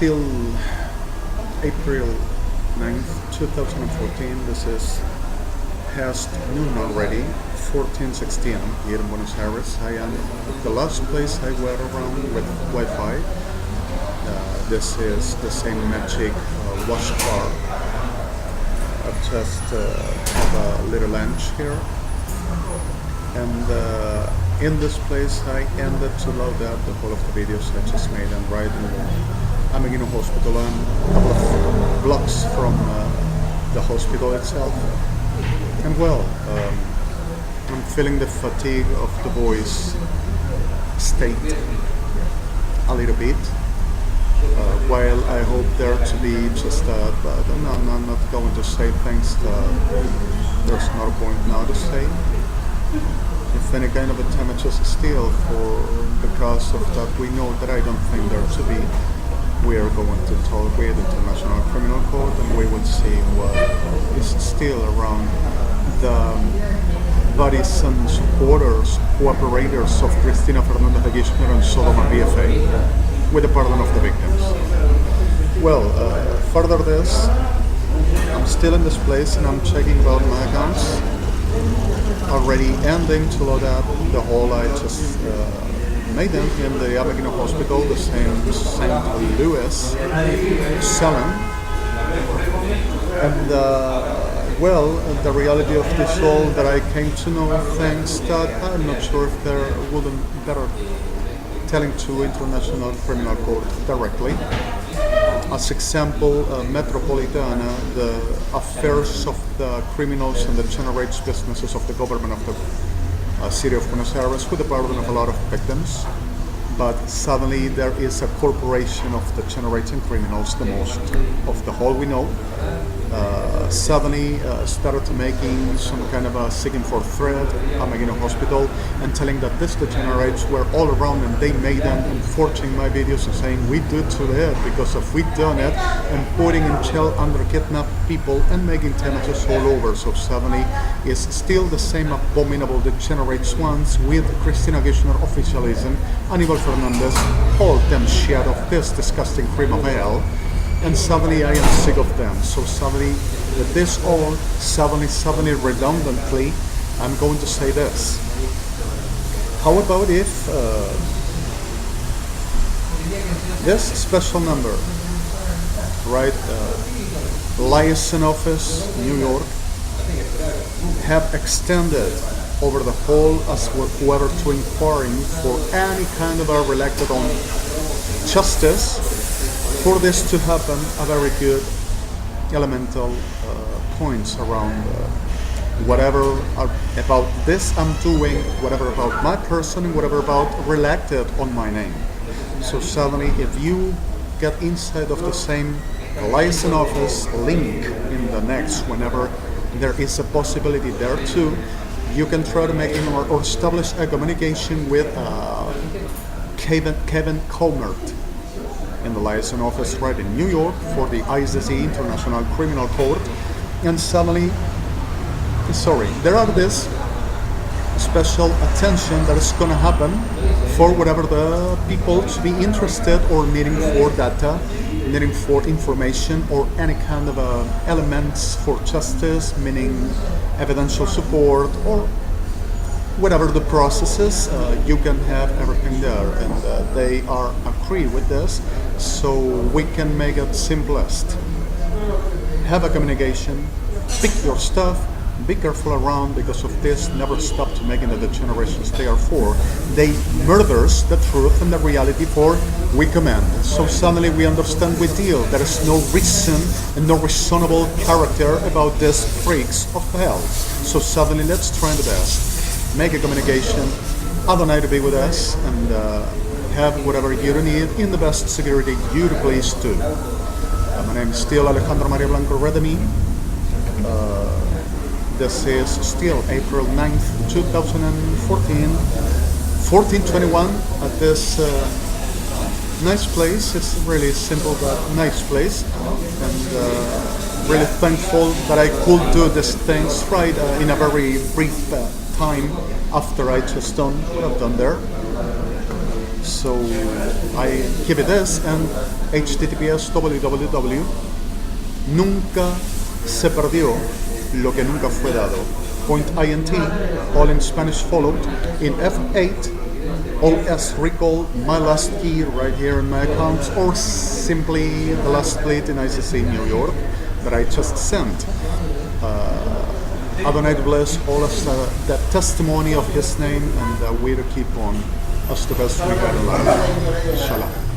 still April 9th, 2014. This is past noon already, 14:16 here in Buenos Aires. I am the last place I were around with Wi-Fi. This is the same magic wash bar. I've just have a little lunch here, and in this place I ended to load up the whole of the videos I just made and right in Ameghino Hospital, and a couple of blocks from the hospital itself. And well, I'm feeling the fatigue of the voice state a little bit. While I hope there to be just but I'm not going to say things that there's not a point now to say. If any kind of a damages still for because of that, we know that I don't think there to be. We are going to talk with the International Criminal Court, and we will see what is still around the buddies and supporters, cooperators of Cristina Fernández de Kirchner and Sodoma BFA, with the pardon of the victims. Well, further this, I'm still in this place and I'm checking about my accounts. Already ending to load up the whole I just made them in the Ameghino Hospital, the same St. Louis salon. And well, the reality of this all that I came to know things that I'm not sure if there wouldn't better telling to International Criminal Court directly. As example, Metropolitana, the affairs of the criminals and the generates businesses of the government of the city of Buenos Aires, with the pardon of a lot of victims. But suddenly there is a corporation of the generating criminals, the most of the whole we know. Suddenly started making some kind of a seeking for threat, Ameghino Hospital, and telling that this degenerates were all around and they made them, and forging my videos and saying we do to it because if we done it, and putting in jail under kidnapped people and making damages all over. So suddenly is still the same abominable degenerates ones with Cristina Kirchner officialism, Aníbal Fernández, all them shit of this disgusting crime of hell. And suddenly I am sick of them. So suddenly, with this all, suddenly redundantly, I'm going to say this. How about if this special number, right, liaison office, New York, have extended over the whole as whoever to inquiring for any kind of a related on justice. For this to happen, a very good elemental points around whatever about this I'm doing, whatever about my person, whatever about related on my name. So suddenly, if you get inside of the same liaison office link in the next, whenever there is a possibility there too, you can try to make or establish a communication with Kevin Colmert in the liaison office right in New York for the ICC, International Criminal Court. And suddenly, there are this special attention that is going to happen for whatever the people to be interested or needing for data, needing for information or any kind of elements for justice, meaning evidential support or whatever the processes, you can have everything there, and they are agree with this, so we can make it simplest. Have a communication, pick your stuff, be careful around because of this, never stop to making the degenerations they are for. They murders the truth and the reality for we command. So suddenly we understand we deal. There is no reason and no reasonable character about these freaks of hell. So suddenly let's try the best. Make a communication, Adonai to be with us, and have whatever you need in the best security you please do. My name is still Alejandro Maria Blanco REDEMI. This is still April 9th, 2014, 14:21 at this nice place. It's really simple but nice place, and really thankful that I could do these things right in a very brief time after I just done what I've done there. So I keep it this and https www. Nunca se perdió lo que nunca fue dado. .int, all in Spanish followed. In F8, OS recall my last key right here in my account, or simply the last split in ICC New York that I just sent. Adonai bless all of that testimony of His name, and we to keep on as the best we can in life. Shalom.